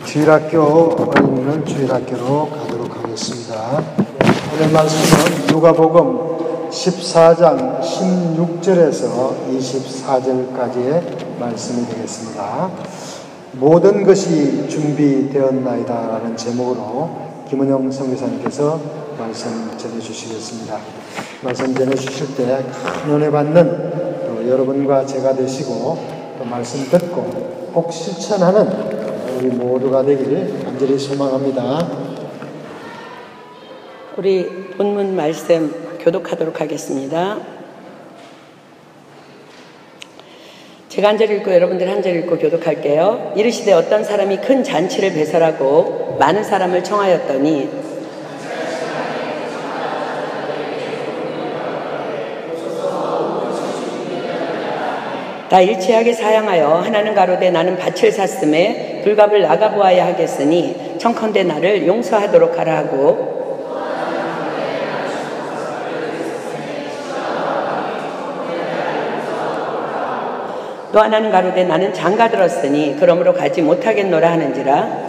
주일학교 어린이는 주일학교로 가도록 하겠습니다. 오늘 말씀은 누가복음 14장 16절에서 24절까지의 말씀이 되겠습니다. 모든 것이 준비되었나이다 라는 제목으로 김은영 선교사님께서 말씀 전해주시겠습니다. 말씀 전해주실 때 큰 은혜 받는 여러분과 제가 되시고 또 말씀 듣고 꼭 실천하는 우리 모두가 되기를 간절히 소망합니다. 우리 본문 말씀 교독하도록 하겠습니다. 제가 한 절 읽고 여러분들 한 절 읽고 교독할게요. 이르시되 어떤 사람이 큰 잔치를 배설하고 많은 사람을 청하였더니 다 일치하게 사양하여 하나는 가로되 나는 밭을 샀음에 불갑을 나가보아야 하겠으니 청컨대 나를 용서하도록 하라 하고 또 하나는 가로되 나는 장가 들었으니 그러므로 가지 못하겠노라 하는지라.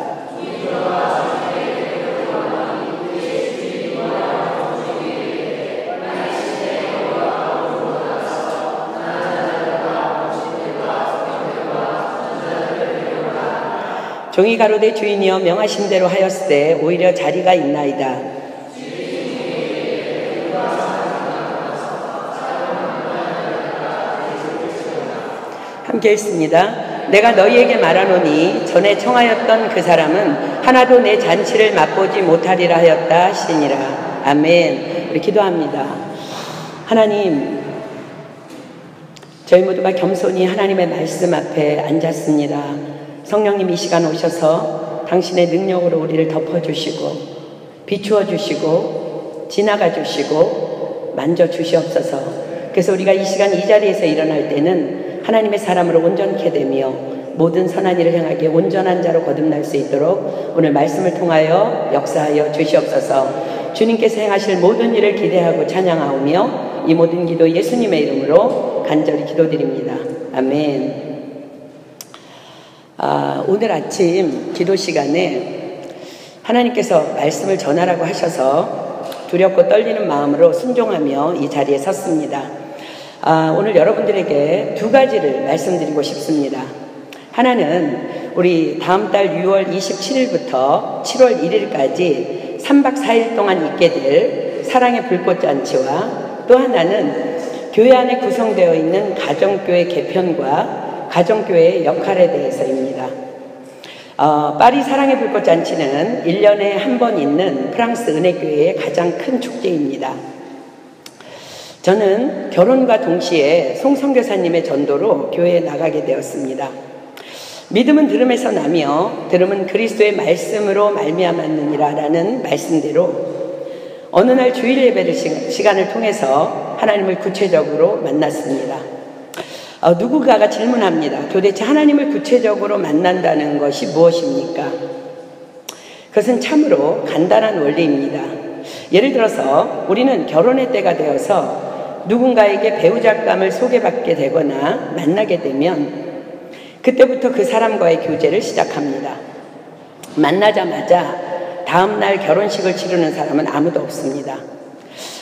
종이 가로되 주인이여 명하신 대로 하였으되 오히려 자리가 있나이다. 함께 읽습니다. 내가 너희에게 말하노니 전에 청하였던 그 사람은 하나도 내 잔치를 맛보지 못하리라 하였다 하시니라. 아멘. 우리 기도합니다. 하나님, 저희 모두가 겸손히 하나님의 말씀 앞에 앉았습니다. 성령님 이 시간 오셔서 당신의 능력으로 우리를 덮어주시고 비추어 주시고 지나가 주시고 만져 주시옵소서. 그래서 우리가 이 시간 이 자리에서 일어날 때는 하나님의 사람으로 온전케 되며 모든 선한 일을 행하기에 온전한 자로 거듭날 수 있도록 오늘 말씀을 통하여 역사하여 주시옵소서. 주님께서 행하실 모든 일을 기대하고 찬양하오며 이 모든 기도 예수님의 이름으로 간절히 기도드립니다. 아멘. 오늘 아침 기도 시간에 하나님께서 말씀을 전하라고 하셔서 두렵고 떨리는 마음으로 순종하며 이 자리에 섰습니다. 오늘 여러분들에게 두 가지를 말씀드리고 싶습니다. 하나는 우리 다음 달 6월 27일부터 7월 1일까지 3박 4일 동안 있게 될 사랑의 불꽃잔치와 또 하나는 교회 안에 구성되어 있는 가정교회 개편과 가정교회의 역할에 대해서입니다. 파리 사랑의 불꽃잔치는 1년에 한 번 있는 프랑스 은혜교회의 가장 큰 축제입니다. 저는 결혼과 동시에 송 선교사님의 전도로 교회에 나가게 되었습니다. 믿음은 들음에서 나며 들음은 그리스도의 말씀으로 말미암았느니라 라는 말씀대로 어느 날 주일 예배 시간을 통해서 하나님을 구체적으로 만났습니다. 누군가가 질문합니다. 도대체 하나님을 구체적으로 만난다는 것이 무엇입니까? 그것은 참으로 간단한 원리입니다. 예를 들어서 우리는 결혼의 때가 되어서 누군가에게 배우자감을 소개받게 되거나 만나게 되면 그때부터 그 사람과의 교제를 시작합니다. 만나자마자 다음날 결혼식을 치르는 사람은 아무도 없습니다.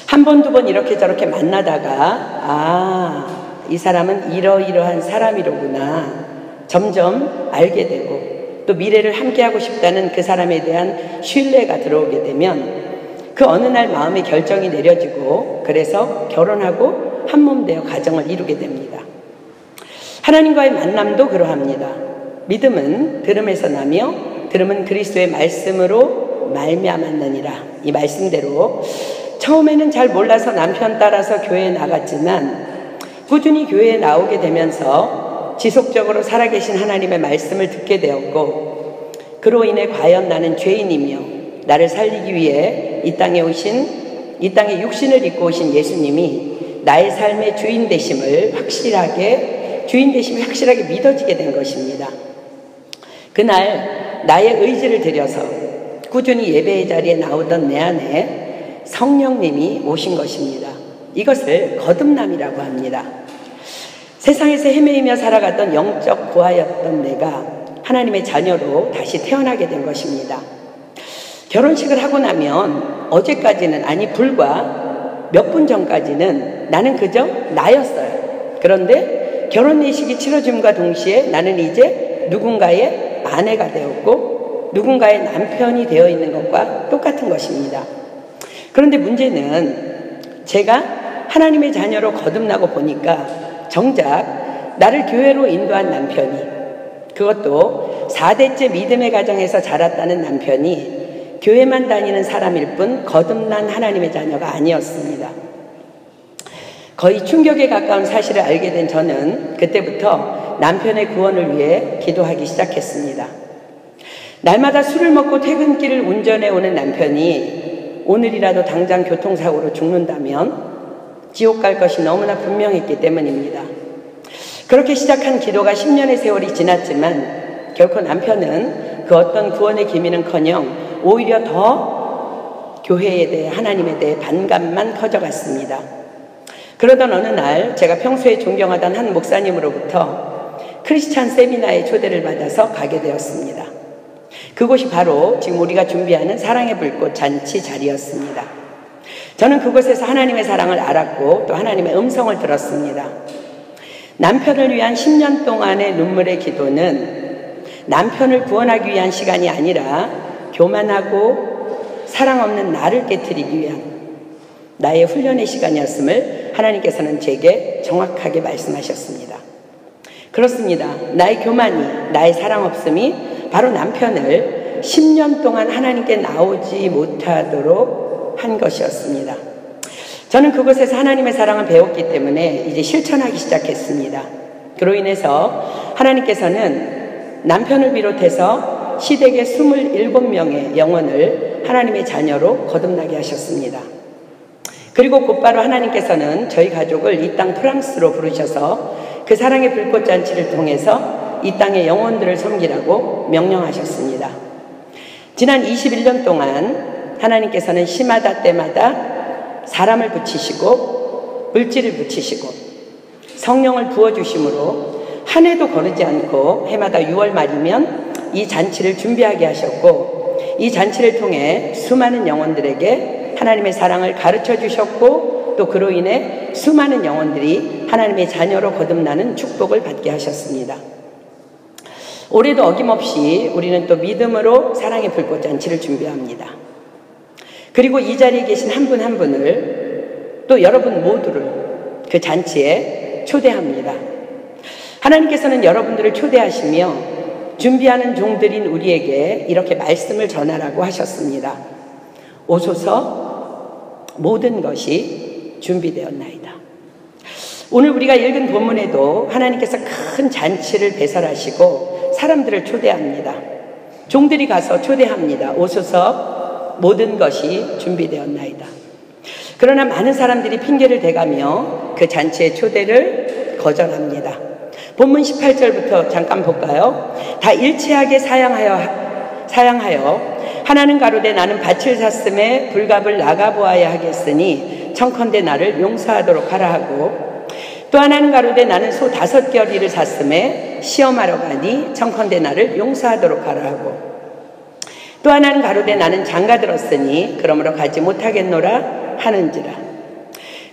한 번, 두 번 이렇게 저렇게 만나다가 이 사람은 이러이러한 사람이로구나 점점 알게 되고 또 미래를 함께하고 싶다는 그 사람에 대한 신뢰가 들어오게 되면 그 어느 날 마음의 결정이 내려지고 그래서 결혼하고 한몸 되어 가정을 이루게 됩니다. 하나님과의 만남도 그러합니다. 믿음은 들음에서 나며 들음은 그리스도의 말씀으로 말미암았느니라. 이 말씀대로 처음에는 잘 몰라서 남편 따라서 교회에 나갔지만 꾸준히 교회에 나오게 되면서 지속적으로 살아계신 하나님의 말씀을 듣게 되었고 그로 인해 과연 나는 죄인이며 나를 살리기 위해 이 땅에 육신을 입고 오신 예수님이 나의 삶의 주인 되심이 확실하게 믿어지게 된 것입니다. 그날 나의 의지를 들여서 꾸준히 예배의 자리에 나오던 내 안에 성령님이 오신 것입니다. 이것을 거듭남이라고 합니다. 세상에서 헤매이며 살아갔던 영적 고아였던 내가 하나님의 자녀로 다시 태어나게 된 것입니다. 결혼식을 하고 나면 어제까지는, 아니 불과 몇 분 전까지는 나는 그저 나였어요. 그런데 결혼 예식이 치러짐과 동시에 나는 이제 누군가의 아내가 되었고 누군가의 남편이 되어 있는 것과 똑같은 것입니다. 그런데 문제는 제가 하나님의 자녀로 거듭나고 보니까 정작 나를 교회로 인도한 남편이, 그것도 4대째 믿음의 가정에서 자랐다는 남편이 교회만 다니는 사람일 뿐 거듭난 하나님의 자녀가 아니었습니다. 거의 충격에 가까운 사실을 알게 된 저는 그때부터 남편의 구원을 위해 기도하기 시작했습니다. 날마다 술을 먹고 퇴근길을 운전해 오는 남편이 오늘이라도 당장 교통사고로 죽는다면 지옥 갈 것이 너무나 분명했기 때문입니다. 그렇게 시작한 기도가 10년의 세월이 지났지만 결코 남편은 그 어떤 구원의 기미는커녕 오히려 더 교회에 대해, 하나님에 대해 반감만 커져갔습니다. 그러던 어느 날 제가 평소에 존경하던 한 목사님으로부터 크리스찬 세미나에 초대를 받아서 가게 되었습니다. 그곳이 바로 지금 우리가 준비하는 사랑의 불꽃 잔치 자리였습니다. 저는 그곳에서 하나님의 사랑을 알았고 또 하나님의 음성을 들었습니다. 남편을 위한 10년 동안의 눈물의 기도는 남편을 구원하기 위한 시간이 아니라 교만하고 사랑 없는 나를 깨트리기 위한 나의 훈련의 시간이었음을 하나님께서는 제게 정확하게 말씀하셨습니다. 그렇습니다. 나의 교만이, 나의 사랑 없음이 바로 남편을 10년 동안 하나님께 나오지 못하도록 한 것이었습니다. 저는 그곳에서 하나님의 사랑을 배웠기 때문에 이제 실천하기 시작했습니다. 그로 인해서 하나님께서는 남편을 비롯해서 시댁의 27명의 영혼을 하나님의 자녀로 거듭나게 하셨습니다. 그리고 곧바로 하나님께서는 저희 가족을 이 땅 프랑스로 부르셔서 그 사랑의 불꽃잔치를 통해서 이 땅의 영혼들을 섬기라고 명령하셨습니다. 지난 21년 동안 하나님께서는 시마다 때마다 사람을 붙이시고 물질을 붙이시고 성령을 부어주심으로 한 해도 거르지 않고 해마다 6월 말이면 이 잔치를 준비하게 하셨고 이 잔치를 통해 수많은 영혼들에게 하나님의 사랑을 가르쳐 주셨고 또 그로 인해 수많은 영혼들이 하나님의 자녀로 거듭나는 축복을 받게 하셨습니다. 올해도 어김없이 우리는 또 믿음으로 사랑의 불꽃잔치를 준비합니다. 그리고 이 자리에 계신 한 분 한 분을 또 여러분 모두를 그 잔치에 초대합니다. 하나님께서는 여러분들을 초대하시며 준비하는 종들인 우리에게 이렇게 말씀을 전하라고 하셨습니다. 오소서 모든 것이 준비되었나이다. 오늘 우리가 읽은 본문에도 하나님께서 큰 잔치를 배설하시고 사람들을 초대합니다. 종들이 가서 초대합니다. 오소서 모든 것이 준비되었나이다. 그러나 많은 사람들이 핑계를 대가며 그 잔치의 초대를 거절합니다. 본문 18절부터 잠깐 볼까요? 다 일치하게 사양하여 하나는 가로되 나는 밭을 샀음에 불갑을 나가보아야 하겠으니 청컨대 나를 용서하도록 하라 하고 또 하나는 가로되 나는 소 5겨리를 샀음에 시험하러 가니 청컨대 나를 용서하도록 하라 하고 또 하나는 가로되 나는 장가들었으니 그러므로 가지 못하겠노라 하는지라.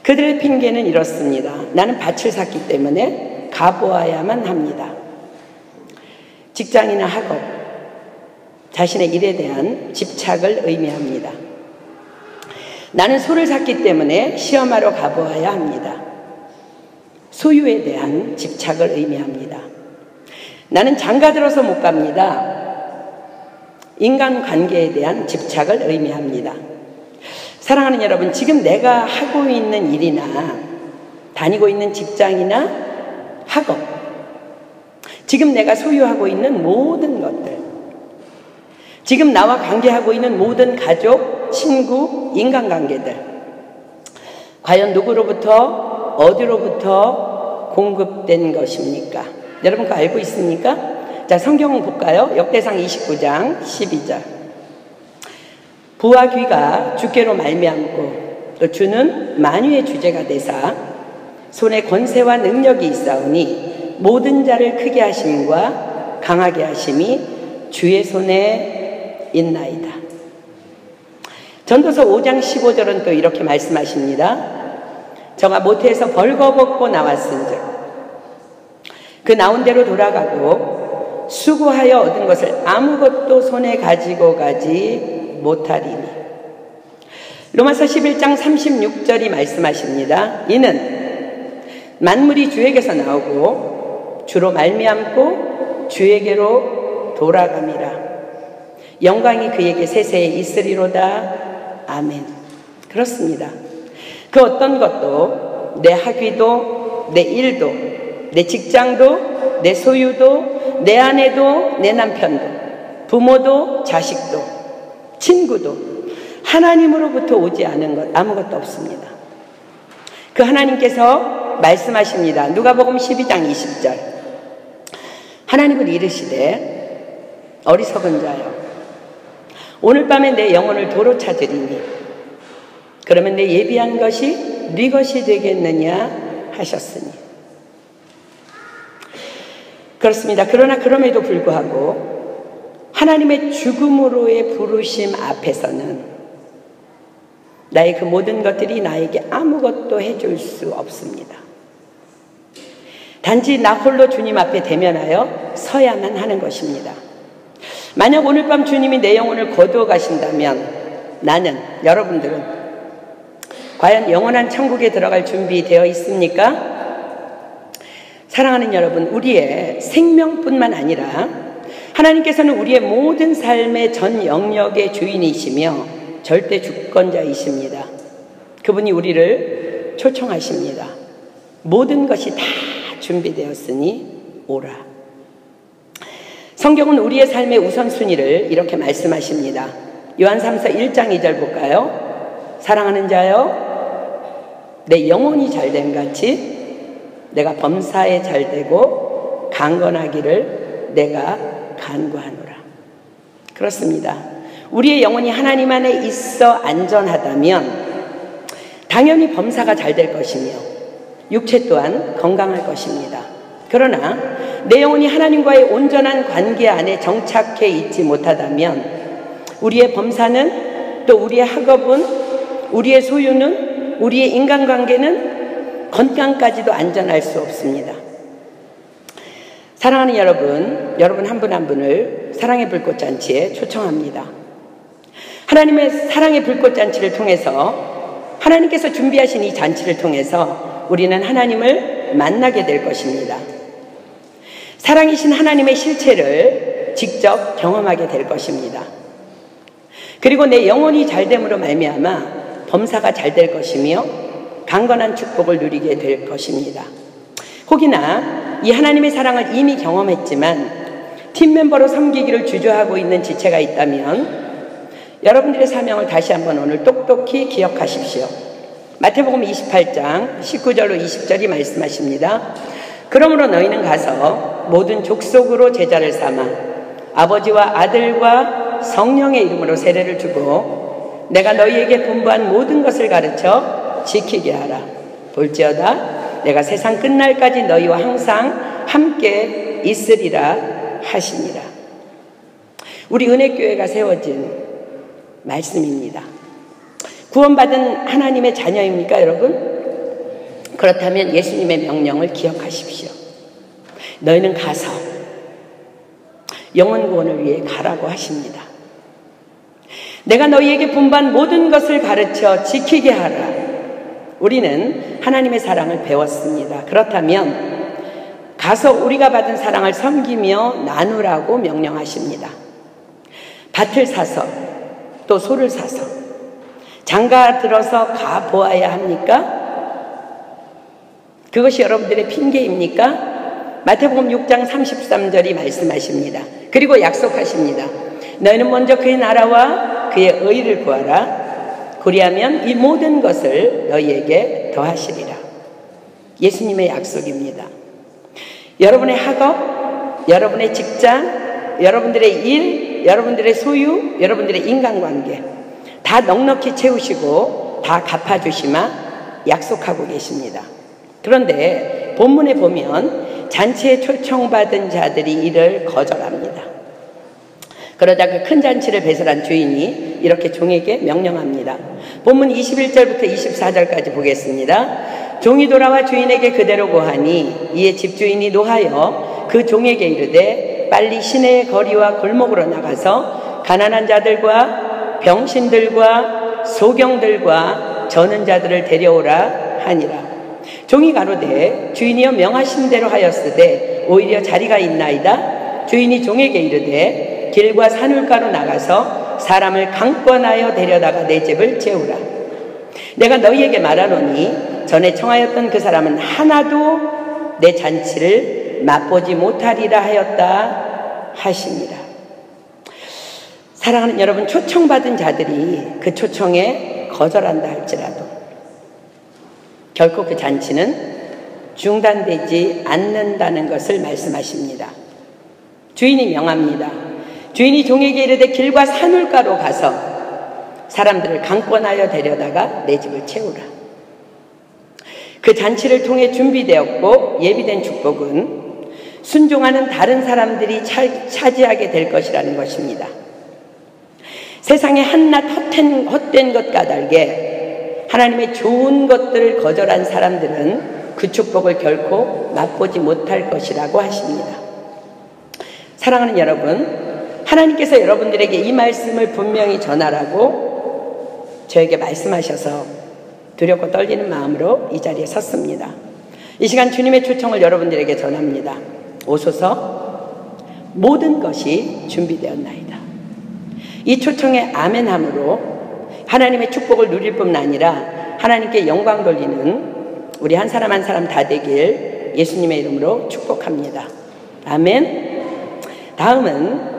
그들의 핑계는 이렇습니다. 나는 밭을 샀기 때문에 가보아야만 합니다. 직장이나 학업, 자신의 일에 대한 집착을 의미합니다. 나는 소를 샀기 때문에 시험하러 가보아야 합니다. 소유에 대한 집착을 의미합니다. 나는 장가들어서 못 갑니다. 인간관계에 대한 집착을 의미합니다. 사랑하는 여러분, 지금 내가 하고 있는 일이나 다니고 있는 직장이나 학업, 지금 내가 소유하고 있는 모든 것들, 지금 나와 관계하고 있는 모든 가족, 친구, 인간관계들, 과연 누구로부터 어디로부터 공급된 것입니까? 여러분 그거 알고 있습니까? 자, 성경을 볼까요? 역대상 29장 12절. 부와 귀가 주께로 말미암고 또 주는 만유의 주제가 되사 손에 권세와 능력이 있사오니 모든 자를 크게 하심과 강하게 하심이 주의 손에 있나이다. 전도서 5장 15절은 또 이렇게 말씀하십니다. 저가 모태에서 벌거벗고 나왔은즉 그 나온 대로 돌아가고 수고하여 얻은 것을 아무것도 손에 가지고 가지 못하리니. 로마서 11장 36절이 말씀하십니다. 이는 만물이 주에게서 나오고 주로 말미암고 주에게로 돌아감이라. 영광이 그에게 세세에 있으리로다. 아멘. 그렇습니다. 그 어떤 것도 내 학위도 내 일도 내 직장도 내 소유도 내 아내도 내 남편도 부모도 자식도 친구도 하나님으로부터 오지 않은 것 아무것도 없습니다. 그 하나님께서 말씀하십니다. 누가복음 12장 20절 하나님은 이르시되 어리석은 자여 오늘 밤에 내 영혼을 도로 찾으리니 그러면 내 예비한 것이 네 것이 되겠느냐 하셨으니. 그렇습니다. 그러나 그럼에도 불구하고 하나님의 죽음으로의 부르심 앞에서는 나의 그 모든 것들이 나에게 아무것도 해줄 수 없습니다. 단지 나 홀로 주님 앞에 대면하여 서야만 하는 것입니다. 만약 오늘 밤 주님이 내 영혼을 거두어 가신다면 나는, 여러분들은 과연 영원한 천국에 들어갈 준비되어 있습니까? 사랑하는 여러분, 우리의 생명뿐만 아니라 하나님께서는 우리의 모든 삶의 전 영역의 주인이시며 절대 주권자이십니다. 그분이 우리를 초청하십니다. 모든 것이 다 준비되었으니 오라. 성경은 우리의 삶의 우선순위를 이렇게 말씀하십니다. 요한3서 1장 2절 볼까요? 사랑하는 자여 내 영혼이 잘됨 같이 내가 범사에 잘되고 강건하기를 내가 간구하노라. 그렇습니다. 우리의 영혼이 하나님 안에 있어 안전하다면 당연히 범사가 잘 될 것이며 육체 또한 건강할 것입니다. 그러나 내 영혼이 하나님과의 온전한 관계 안에 정착해 있지 못하다면 우리의 범사는 또 우리의 학업은 우리의 소유는 우리의 인간관계는 건강까지도 안전할 수 없습니다. 사랑하는 여러분 한 분 한 분을 사랑의 불꽃잔치에 초청합니다. 하나님의 사랑의 불꽃잔치를 통해서 하나님께서 준비하신 이 잔치를 통해서 우리는 하나님을 만나게 될 것입니다. 사랑이신 하나님의 실체를 직접 경험하게 될 것입니다. 그리고 내 영혼이 잘됨으로 말미암아 범사가 잘 될 것이며 강건한 축복을 누리게 될 것입니다. 혹이나 이 하나님의 사랑을 이미 경험했지만 팀멤버로 섬기기를 주저하고 있는 지체가 있다면 여러분들의 사명을 다시 한번 오늘 똑똑히 기억하십시오. 마태복음 28장 19절로 20절이 말씀하십니다. 그러므로 너희는 가서 모든 족속으로 제자를 삼아 아버지와 아들과 성령의 이름으로 세례를 주고 내가 너희에게 분부한 모든 것을 가르쳐 지키게 하라. 볼지어다 내가 세상 끝날까지 너희와 항상 함께 있으리라 하시니라. 우리 은혜교회가 세워진 말씀입니다. 구원받은 하나님의 자녀입니까, 여러분? 그렇다면 예수님의 명령을 기억하십시오. 너희는 가서 영혼 구원을 위해 가라고 하십니다. 내가 너희에게 분부한 모든 것을 가르쳐 지키게 하라. 우리는 하나님의 사랑을 배웠습니다. 그렇다면 가서 우리가 받은 사랑을 섬기며 나누라고 명령하십니다. 밭을 사서 또 소를 사서 장가 들어서 가 보아야 합니까? 그것이 여러분들의 핑계입니까? 마태복음 6장 33절이 말씀하십니다. 그리고 약속하십니다. 너희는 먼저 그의 나라와 그의 의를 구하라. 그리하면 이 모든 것을 너희에게 더하시리라. 예수님의 약속입니다. 여러분의 학업, 여러분의 직장, 여러분들의 일, 여러분들의 소유, 여러분들의 인간관계 다 넉넉히 채우시고 다 갚아주시마 약속하고 계십니다. 그런데 본문에 보면 잔치에 초청받은 자들이 이를 거절합니다. 그러자 그 큰 잔치를 배설한 주인이 이렇게 종에게 명령합니다. 본문 21절부터 24절까지 보겠습니다. 종이 돌아와 주인에게 그대로 고하니 이에 집주인이 노하여 그 종에게 이르되 빨리 시내의 거리와 골목으로 나가서 가난한 자들과 병신들과 소경들과 저는 자들을 데려오라 하니라. 종이 가로되 주인이여 명하신 대로 하였으되 오히려 자리가 있나이다. 주인이 종에게 이르되 길과 산울가로 나가서 사람을 강권하여 데려다가 내 집을 채우라. 내가 너희에게 말하노니 전에 청하였던 그 사람은 하나도 내 잔치를 맛보지 못하리라 하였다 하시니라. 사랑하는 여러분, 초청받은 자들이 그 초청에 거절한다 할지라도 결코 그 잔치는 중단되지 않는다는 것을 말씀하십니다. 주인이 명합니다. 주인이 종에게 이르되 길과 산울가로 가서 사람들을 강권하여 데려다가 내 집을 채우라. 그 잔치를 통해 준비되었고 예비된 축복은 순종하는 다른 사람들이 차지하게 될 것이라는 것입니다. 세상에 한낱 헛된 것 까닭에 하나님의 좋은 것들을 거절한 사람들은 그 축복을 결코 맛보지 못할 것이라고 하십니다. 사랑하는 여러분, 하나님께서 여러분들에게 이 말씀을 분명히 전하라고 저에게 말씀하셔서 두렵고 떨리는 마음으로 이 자리에 섰습니다. 이 시간 주님의 초청을 여러분들에게 전합니다. 오소서, 모든 것이 준비되었나이다. 이 초청에 아멘함으로 하나님의 축복을 누릴 뿐만 아니라 하나님께 영광 돌리는 우리 한 사람 한 사람 다 되길 예수님의 이름으로 축복합니다. 아멘. 다음은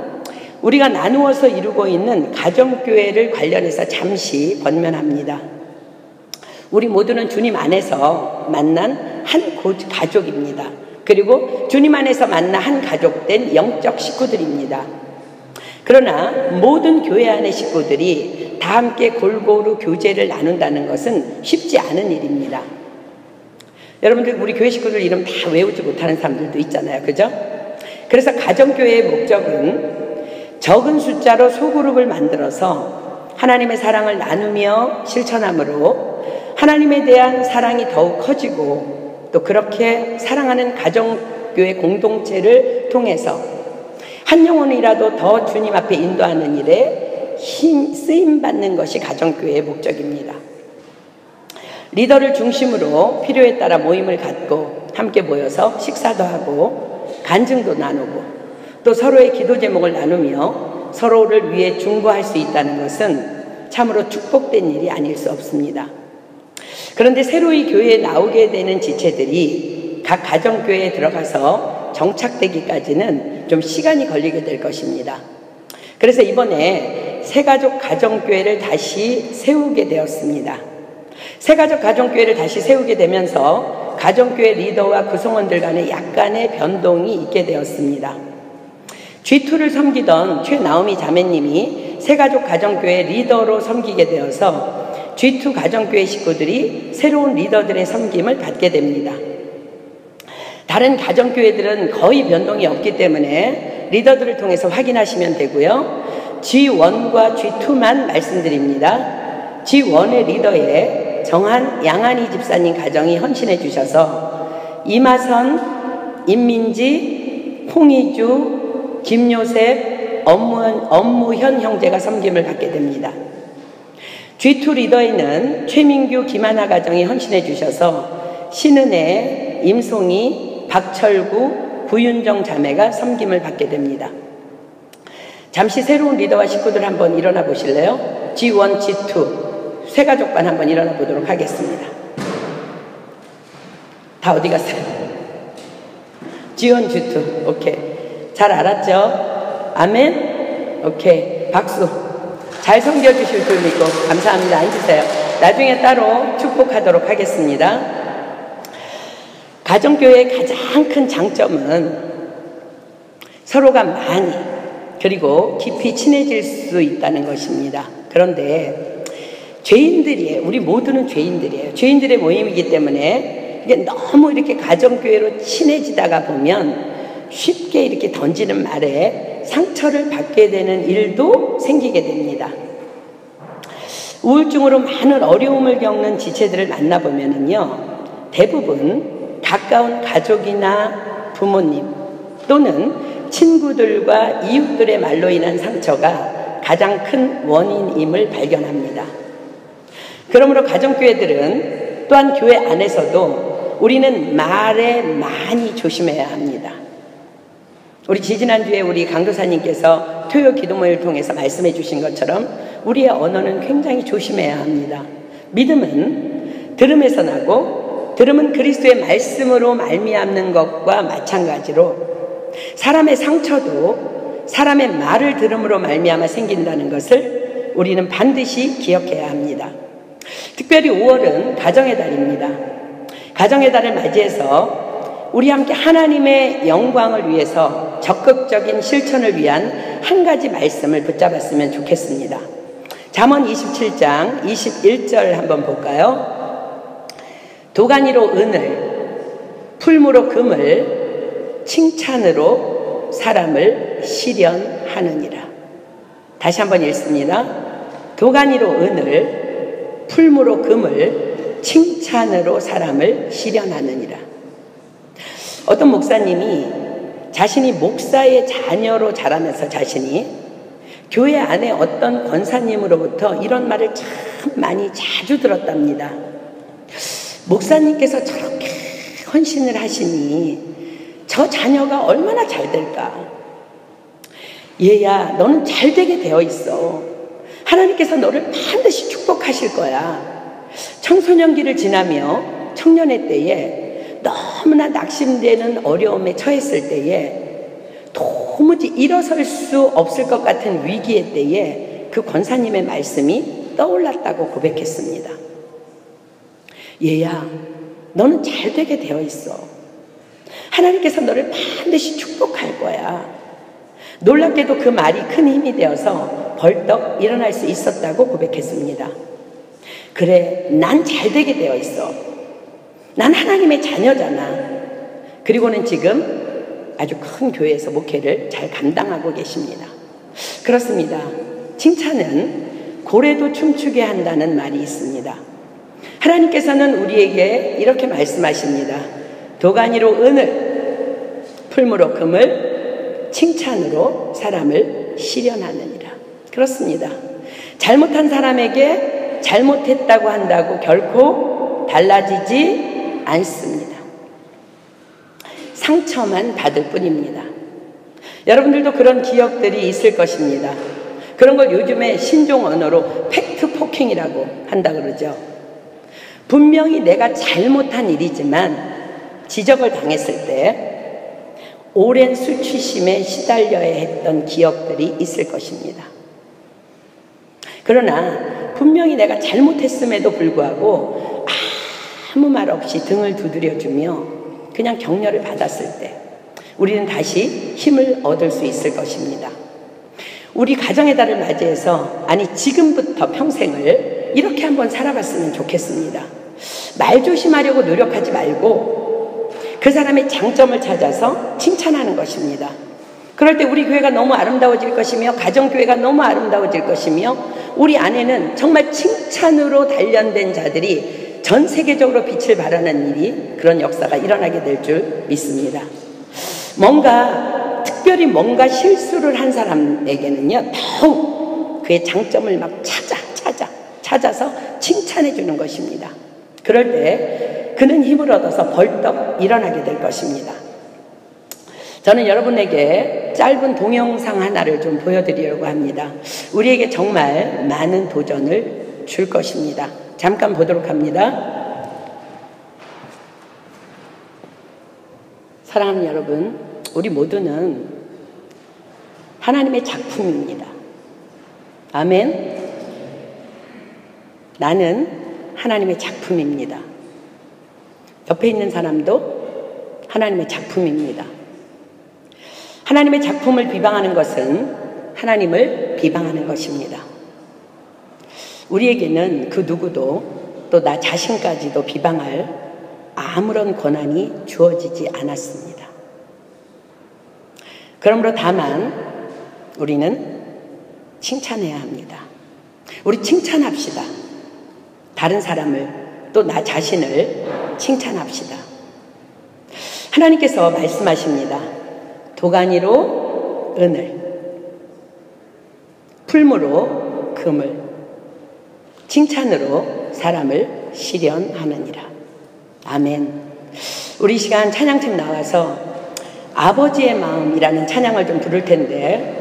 우리가 나누어서 이루고 있는 가정교회를 관련해서 잠시 권면합니다. 우리 모두는 주님 안에서 만난 한 가족입니다. 그리고 주님 안에서 만나 한 가족된 영적 식구들입니다. 그러나 모든 교회 안의 식구들이 다 함께 골고루 교제를 나눈다는 것은 쉽지 않은 일입니다. 여러분들 우리 교회 식구들 이름 다 외우지 못하는 사람들도 있잖아요. 그죠? 그래서 가정교회의 목적은 적은 숫자로 소그룹을 만들어서 하나님의 사랑을 나누며 실천함으로 하나님에 대한 사랑이 더욱 커지고 또 그렇게 사랑하는 가정교회 공동체를 통해서 한 영혼이라도 더 주님 앞에 인도하는 일에 쓰임받는 것이 가정교회의 목적입니다. 리더를 중심으로 필요에 따라 모임을 갖고 함께 모여서 식사도 하고 간증도 나누고 또 서로의 기도 제목을 나누며 서로를 위해 중보할 수 있다는 것은 참으로 축복된 일이 아닐 수 없습니다. 그런데 새로이 교회에 나오게 되는 지체들이 각 가정교회에 들어가서 정착되기까지는 좀 시간이 걸리게 될 것입니다. 그래서 이번에 새가족 가정교회를 다시 세우게 되었습니다. 새가족 가정교회를 다시 세우게 되면서 가정교회 리더와 구성원들 간에 약간의 변동이 있게 되었습니다. G2를 섬기던 최나오미 자매님이 새가족 가정교회 리더로 섬기게 되어서 G2 가정교회 식구들이 새로운 리더들의 섬김을 받게 됩니다. 다른 가정교회들은 거의 변동이 없기 때문에 리더들을 통해서 확인하시면 되고요. G1과 G2만 말씀드립니다. G1의 리더에 정한 양한희 집사님 가정이 헌신해 주셔서 이마선, 임민지, 홍희주, 김요셉, 엄무현 형제가 섬김을 받게 됩니다. G2 리더에는 최민규, 김하나 가정이 헌신해 주셔서 신은혜, 임송이, 박철구, 구윤정 자매가 섬김을 받게 됩니다. 잠시 새로운 리더와 식구들 한번 일어나 보실래요? G1, G2 새가족반 한번 일어나 보도록 하겠습니다. 다 어디 갔어요? G1, G2 오케이. 잘 알았죠? 아멘? 오케이. 박수. 잘 섬겨주실 줄 믿고 감사합니다. 앉으세요. 나중에 따로 축복하도록 하겠습니다. 가정교회의 가장 큰 장점은 서로가 많이 그리고 깊이 친해질 수 있다는 것입니다. 그런데 죄인들이에요. 우리 모두는 죄인들이에요. 죄인들의 모임이기 때문에 이게 너무 이렇게 가정교회로 친해지다가 보면 쉽게 이렇게 던지는 말에 상처를 받게 되는 일도 생기게 됩니다. 우울증으로 많은 어려움을 겪는 지체들을 만나보면은요, 대부분 가까운 가족이나 부모님 또는 친구들과 이웃들의 말로 인한 상처가 가장 큰 원인임을 발견합니다. 그러므로 가정교회들은 또한 교회 안에서도 우리는 말에 많이 조심해야 합니다. 우리 지지난주에 우리 강도사님께서 토요 기도모를 통해서 말씀해 주신 것처럼 우리의 언어는 굉장히 조심해야 합니다. 믿음은 들음에서 나고 들음은 그리스도의 말씀으로 말미암는 것과 마찬가지로 사람의 상처도 사람의 말을 들음으로 말미암아 생긴다는 것을 우리는 반드시 기억해야 합니다. 특별히 5월은 가정의 달입니다. 가정의 달을 맞이해서 우리 함께 하나님의 영광을 위해서 적극적인 실천을 위한 한 가지 말씀을 붙잡았으면 좋겠습니다. 잠언 27장 21절 한번 볼까요? 도가니로 은을, 풀무로 금을, 칭찬으로 사람을 실현하느니라. 다시 한번 읽습니다. 도가니로 은을, 풀무로 금을, 칭찬으로 사람을 실현하느니라. 어떤 목사님이 자신이 목사의 자녀로 자라면서 자신이 교회 안에 어떤 권사님으로부터 이런 말을 참 많이 자주 들었답니다. 목사님께서 저렇게 헌신을 하시니 저 자녀가 얼마나 잘 될까? 얘야, 너는 잘 되게 되어 있어. 하나님께서 너를 반드시 축복하실 거야. 청소년기를 지나며 청년의 때에 너무나 낙심되는 어려움에 처했을 때에 도무지 일어설 수 없을 것 같은 위기의 때에 그 권사님의 말씀이 떠올랐다고 고백했습니다. 얘야, 너는 잘 되게 되어 있어. 하나님께서 너를 반드시 축복할 거야. 놀랍게도 그 말이 큰 힘이 되어서 벌떡 일어날 수 있었다고 고백했습니다. 그래, 난 잘 되게 되어 있어. 난 하나님의 자녀잖아. 그리고는 지금 아주 큰 교회에서 목회를 잘 감당하고 계십니다. 그렇습니다. 칭찬은 고래도 춤추게 한다는 말이 있습니다. 하나님께서는 우리에게 이렇게 말씀하십니다. 도가니로 은을, 풀무로 금을, 칭찬으로 사람을 실현하느니라. 그렇습니다. 잘못한 사람에게 잘못했다고 한다고 결코 달라지지 않습니다. 상처만 받을 뿐입니다. 여러분들도 그런 기억들이 있을 것입니다. 그런 걸 요즘에 신종 언어로 팩트 포킹이라고 한다 그러죠. 분명히 내가 잘못한 일이지만 지적을 당했을 때 오랜 수치심에 시달려야 했던 기억들이 있을 것입니다. 그러나 분명히 내가 잘못했음에도 불구하고 아무 말 없이 등을 두드려주며 그냥 격려를 받았을 때 우리는 다시 힘을 얻을 수 있을 것입니다. 우리 가정의 달을 맞이해서 지금부터 평생을 이렇게 한번 살아봤으면 좋겠습니다. 말 조심하려고 노력하지 말고 그 사람의 장점을 찾아서 칭찬하는 것입니다. 그럴 때 우리 교회가 너무 아름다워질 것이며 가정교회가 너무 아름다워질 것이며 우리 안에는 정말 칭찬으로 단련된 자들이 전 세계적으로 빛을 발하는 일이 그런 역사가 일어나게 될 줄 믿습니다. 특별히 뭔가 실수를 한 사람에게는요, 더욱 그의 장점을 막 찾아서 칭찬해 주는 것입니다. 그럴 때 그는 힘을 얻어서 벌떡 일어나게 될 것입니다. 저는 여러분에게 짧은 동영상 하나를 좀 보여드리려고 합니다. 우리에게 정말 많은 도전을 줄 것입니다. 잠깐 보도록 합니다. 사랑하는 여러분, 우리 모두는 하나님의 작품입니다. 아멘. 나는 하나님의 작품입니다. 옆에 있는 사람도 하나님의 작품입니다. 하나님의 작품을 비방하는 것은 하나님을 비방하는 것입니다. 우리에게는 그 누구도 또 나 자신까지도 비방할 아무런 권한이 주어지지 않았습니다. 그러므로 다만 우리는 칭찬해야 합니다. 우리 칭찬합시다. 다른 사람을, 또 나 자신을 칭찬합시다. 하나님께서 말씀하십니다. 도가니로 은을, 풀무로 금을, 칭찬으로 사람을 실현하느니라. 아멘. 우리 시간 찬양팀 나와서 아버지의 마음이라는 찬양을 좀 부를 텐데,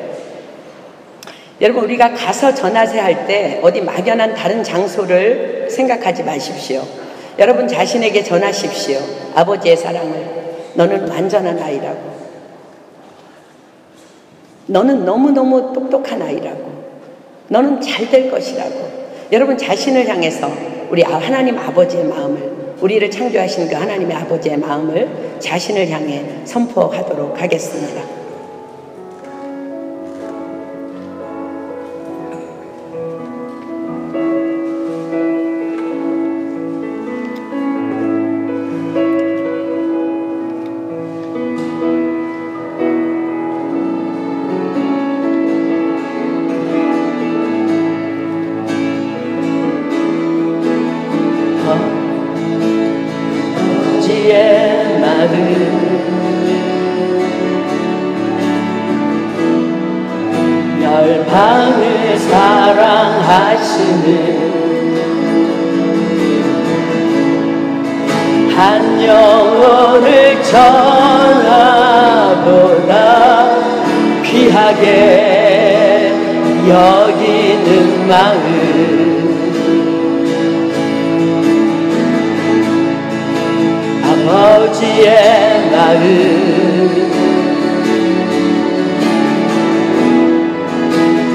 여러분, 우리가 가서 전하세 할 때 어디 막연한 다른 장소를 생각하지 마십시오. 여러분 자신에게 전하십시오. 아버지의 사랑을. 너는 완전한 아이라고. 너는 너무너무 똑똑한 아이라고. 너는 잘 될 것이라고. 여러분 자신을 향해서 우리 하나님 아버지의 마음을, 우리를 창조하신 그 하나님의 아버지의 마음을 자신을 향해 선포하도록 하겠습니다. 열방을 사랑하시는 한 영혼을 전하보다 귀하게 여기는 마음, 아버지의 마음,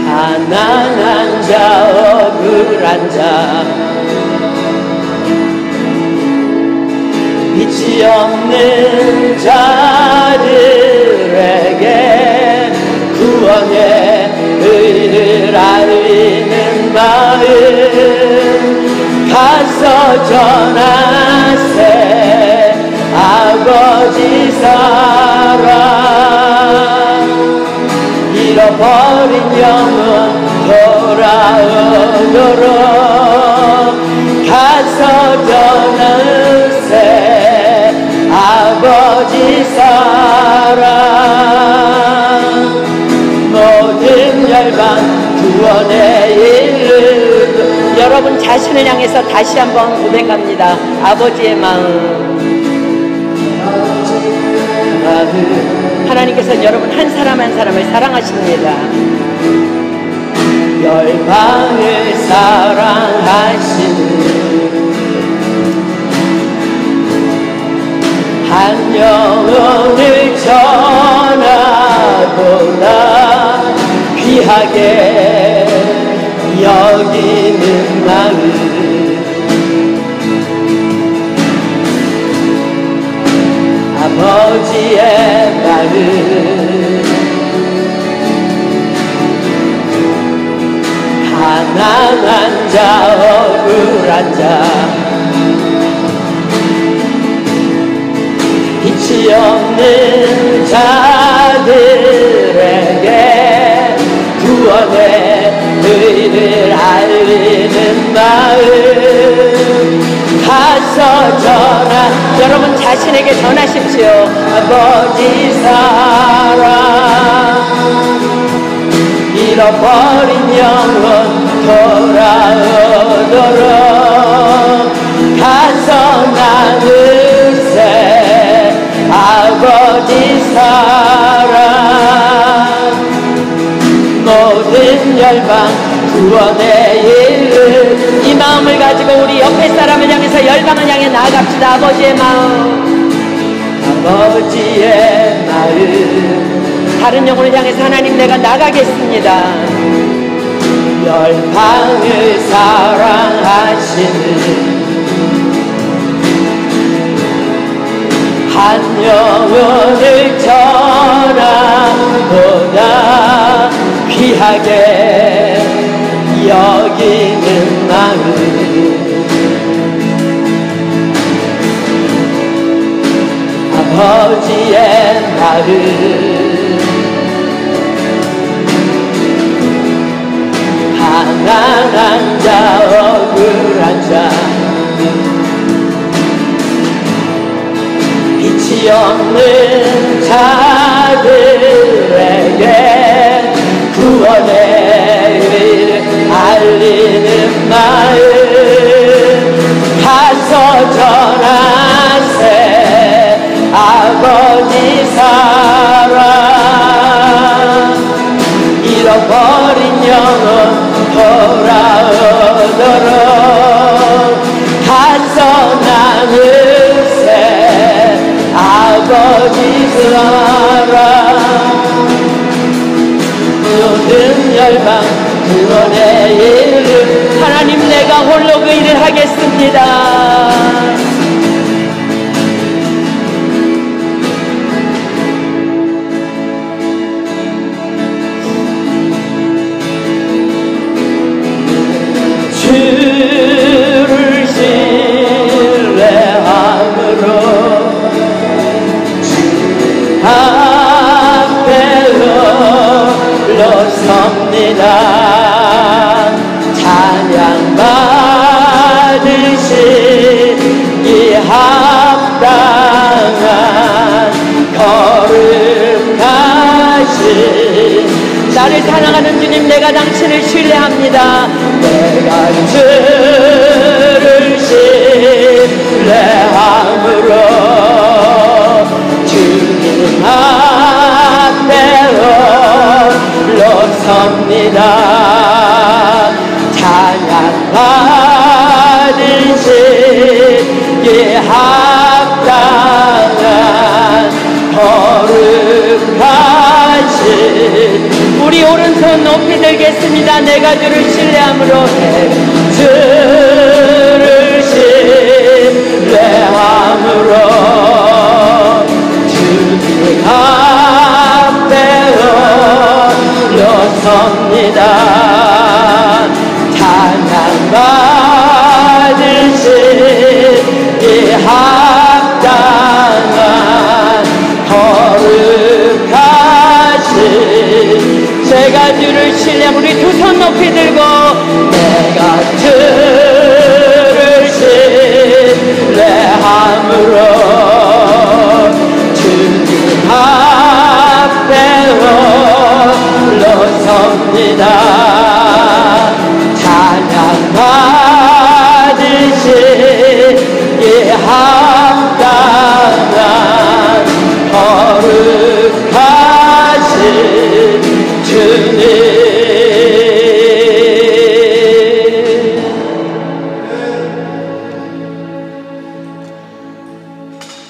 가난한 자, 억울한 자, 빛이 없는 자들에게 구원의 의를 알리는 마음, 가서 전하세 아버지 사랑, 잃어버린 영혼 돌아오도록 가서 전하세 아버지 사랑, 모든 열방 구원의 일을. 여러분 자신을 향해서 다시 한번 고백합니다. 아버지의 마음. 하나님께서는 여러분 한 사람 한 사람을 사랑하십니다. 열방을 사랑하시는 한 영혼을 전하보다 귀하게 여기는 마음, 아버지의 마음, 가난한 자, 억울한 자, 빛이 없는 자들에게 구원의 의를 알리는 마음, 가서 전하. 여러분 자신에게 전하십시오. 아버지 사랑, 잃어버린 영혼 돌아오도록 가서 나누세 아버지 사랑, 모든 열방 구원의 일을. 이 마음을 가지고 우리 옆에 사람을 향해서 열방을 향해 나아갑시다. 아버지의 마음, 아버지의 마음, 다른 영혼을 향해서 하나님 내가 나가겠습니다. 열방을 사랑하시는 한 영혼을 전하보다 귀하게 여기는 마음, 거지의 마음 가난한 자 억울한 자 빛이 없는 자들에게 구원의 의를 알리는 마음 가서 전하세 아버지 사랑 잃어버린 영혼 돌아오도록 가서 나누세 아버지 사랑 모든 열방 구원의 이름 하나님 내가 홀로 그 일을 하겠습니다. 주를 신뢰함으로 앞에로 섭니다. 찬양 받으시기 합당한 거룩하신 나를 사랑하는 주님 내가 당신을 신뢰합니다. 내가 주를 신뢰함으로 주님 앞에로 섭니다. 찬양 받으시기 합당한 거룩하신 우리 오른손 높이 들겠습니다. 내가 주를 신뢰함으로 주를 신뢰함으로 주님 앞에로 섭니다. 찬양 받으시기 합당한 거룩하신 제가 주를 신뢰 우리 두 손 높이 들고 내가 주를 신뢰함으로 주님 앞에로 섭니다. 찬양 받으시기 합당한 거룩하신 주님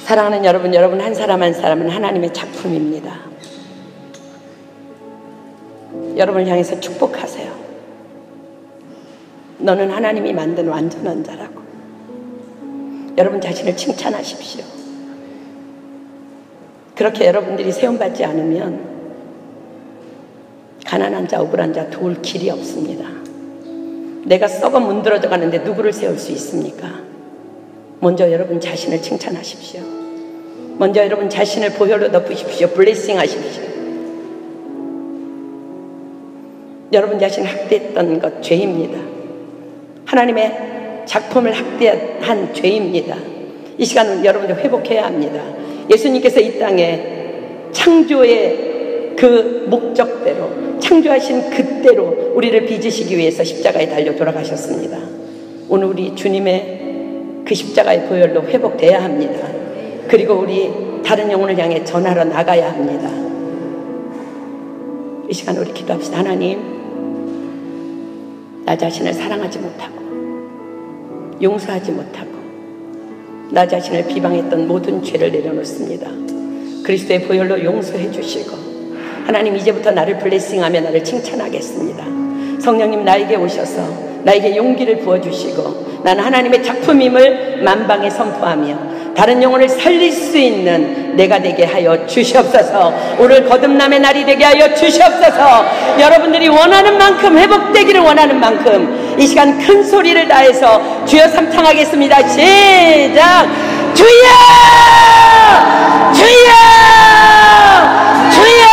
사랑하는 여러분, 여러분 한 사람 한 사람은 하나님의 작품입니다. 여러분을 향해서 축복하세요. 너는 하나님이 만든 완전한 자라고. 여러분 자신을 칭찬하십시오. 그렇게 여러분들이 세움받지 않으면 가난한 자, 억울한 자 도울 길이 없습니다. 내가 썩어 문드러져 가는데 누구를 세울 수 있습니까? 먼저 여러분 자신을 칭찬하십시오. 먼저 여러분 자신을 보혈로 덮으십시오. 블레싱 하십시오. 여러분 자신을 학대했던 것 죄입니다. 하나님의 작품을 학대한 죄입니다. 이 시간은 여러분들 회복해야 합니다. 예수님께서 이 땅에 창조의 그 목적대로 창조하신 그때로 우리를 빚으시기 위해서 십자가에 달려 돌아가셨습니다. 오늘 우리 주님의 그 십자가의 보혈로 회복돼야 합니다. 그리고 우리 다른 영혼을 향해 전하러 나가야 합니다. 이 시간 우리 기도합시다. 하나님, 나 자신을 사랑하지 못하고 용서하지 못하고 나 자신을 비방했던 모든 죄를 내려놓습니다. 그리스도의 보혈로 용서해 주시고 하나님 이제부터 나를 블레싱하며 나를 칭찬하겠습니다. 성령님 나에게 오셔서 나에게 용기를 부어주시고 나는 하나님의 작품임을 만방에 선포하며 다른 영혼을 살릴 수 있는 내가 되게 하여 주시옵소서. 오늘 거듭남의 날이 되게 하여 주시옵소서. 여러분들이 원하는 만큼 회복되기를 원하는 만큼 이 시간 큰 소리를 다해서 주여 삼창하겠습니다. 시작! 주여! 주여! 주여!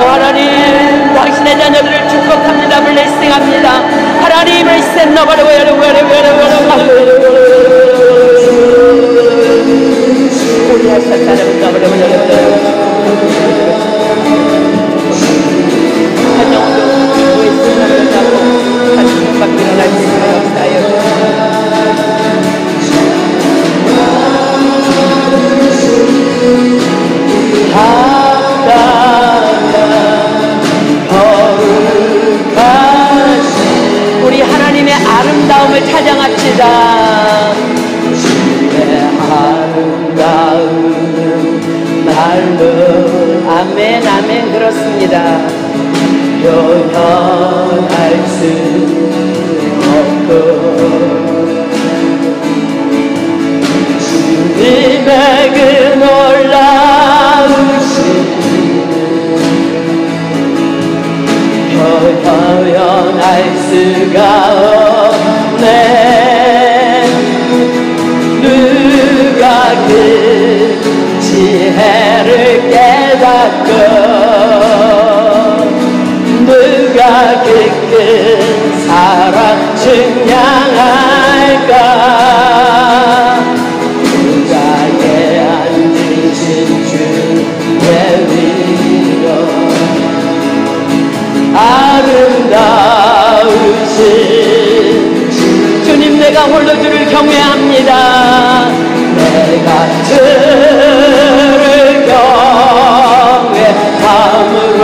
하나님, 당신의 자녀들을 축복합니다. 블레싱합니다. 하나님을 셋너버려 우리 하나님의 아름다움을 찬양합시다. 주의 아름다운 말로 아멘 아멘. 그렇습니다. 표현할 수 없고 주님의 그 놀라우신 표현할 수가 없네. 누가 그 지혜를 깨닫고 누가 그 큰 사랑 증량할까. 누가 깨안으신 주의 위로 아름다우신 주님, 내가 홀로 주를 경외합니다. 내가 주를 경외함으로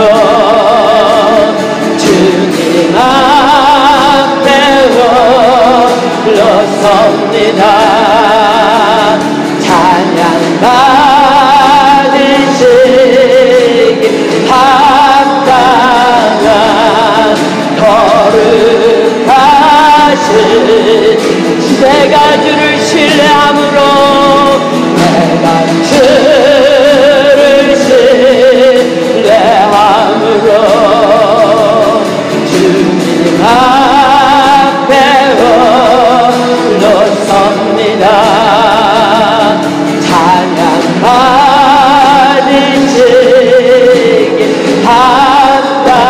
주님 앞에 올라섭니다. 찬양 받으시기 합당한 거룩하신 내가 주를 신뢰함으로 내가 주를 신뢰함으로 주님 앞에 올라섭니다. 찬양 받으시기 합당한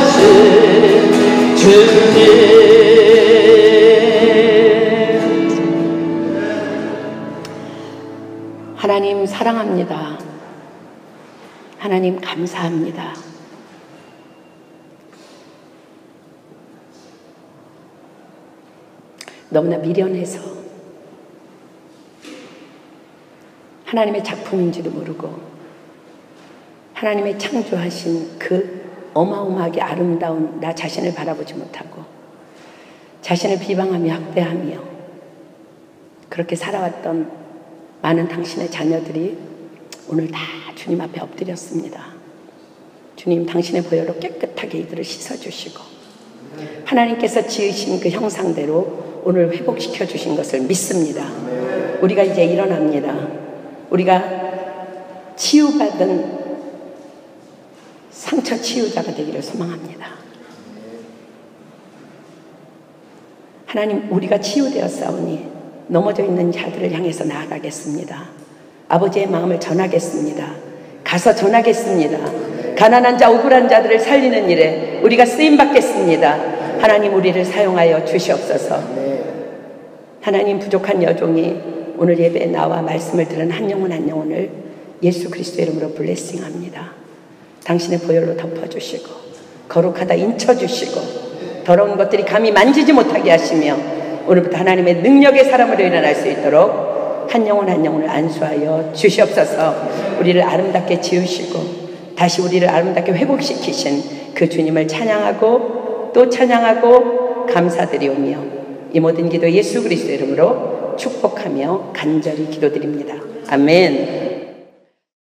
거룩하신 주님. 하나님 사랑합니다. 하나님 감사합니다. 너무나 미련해서 하나님의 작품인지도 모르고 하나님의 창조하신 그 어마어마하게 아름다운 나 자신을 바라보지 못하고 자신을 비방하며 학대하며 그렇게 살아왔던 많은 당신의 자녀들이 오늘 다 주님 앞에 엎드렸습니다. 주님, 당신의 보혈로 깨끗하게 이들을 씻어주시고 하나님께서 지으신 그 형상대로 오늘 회복시켜 주신 것을 믿습니다. 우리가 이제 일어납니다. 우리가 치유받은 상처 치유자가 되기를 소망합니다. 하나님, 우리가 치유되었사오니 넘어져 있는 자들을 향해서 나아가겠습니다. 아버지의 마음을 전하겠습니다. 가서 전하겠습니다. 가난한 자, 억울한 자들을 살리는 일에 우리가 쓰임받겠습니다. 하나님, 우리를 사용하여 주시옵소서. 하나님, 부족한 여종이 오늘 예배에 나와 말씀을 들은 한 영혼 한 영혼을 예수 그리스도의 이름으로 블레싱합니다. 당신의 보혈로 덮어주시고 거룩하다 인쳐주시고 더러운 것들이 감히 만지지 못하게 하시며 오늘부터 하나님의 능력의 사람으로 일어날 수 있도록 한 영혼 한 영혼을 안수하여 주시옵소서. 우리를 아름답게 지으시고 다시 우리를 아름답게 회복시키신 그 주님을 찬양하고 또 찬양하고 감사드리오며 이 모든 기도 예수 그리스도의 이름으로 축복하며 간절히 기도드립니다. 아멘.